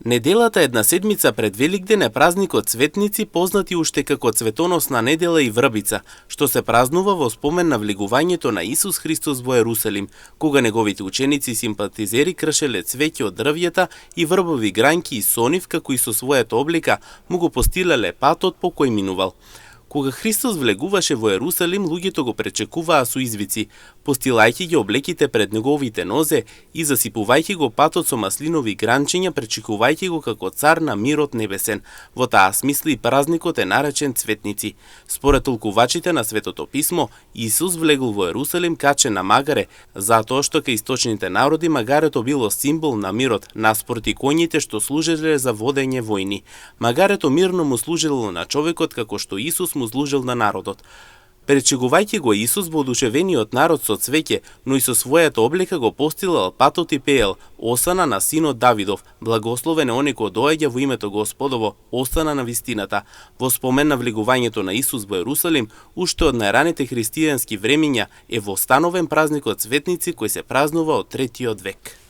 Неделата една седмица пред Великден е празникот Цветници, познати уште како Цветоносна недела и Врбица, што се празнува во спомен на влегувањето на Исус Христос во Ерусалим, кога неговите ученици симпатизери кршеле цвеќе од дрвјата и врбови гранки и сонив, како и со својата облика му го постилале патот по кој минувал. Кога Христос влегуваше во Ерусалим, луѓето го пречекуваа со извици, постилајќи ги облеките пред неговите нозе и засипувајќи го патот со маслинови гранчиња, пречекувајќи го како цар на мирот небесен. Во таа смисла и празникот е наречен Цветници. Според толкувачите на Светото писмо, Исус влегол во Ерусалим качен на магаре, затоа што кај источните народи магарето било символ на мирот, наспроти коњите што служеле за водење војни. Магарето мирно му служило на човекот како што Исус му служил на народот. Пречегувајќи го Исус воодушевениот народ со цвеќе, но и со својата облека го постилал патот и пеел: "Осана на синот Давидов, благословен е оној кој доаѓа во името Господово, остана на вистината." Во спомен на влегувањето на Исус во Ерусалим, уште од најраните христијански времиња е востановен празникот Цветници кој се празнува од 3 век.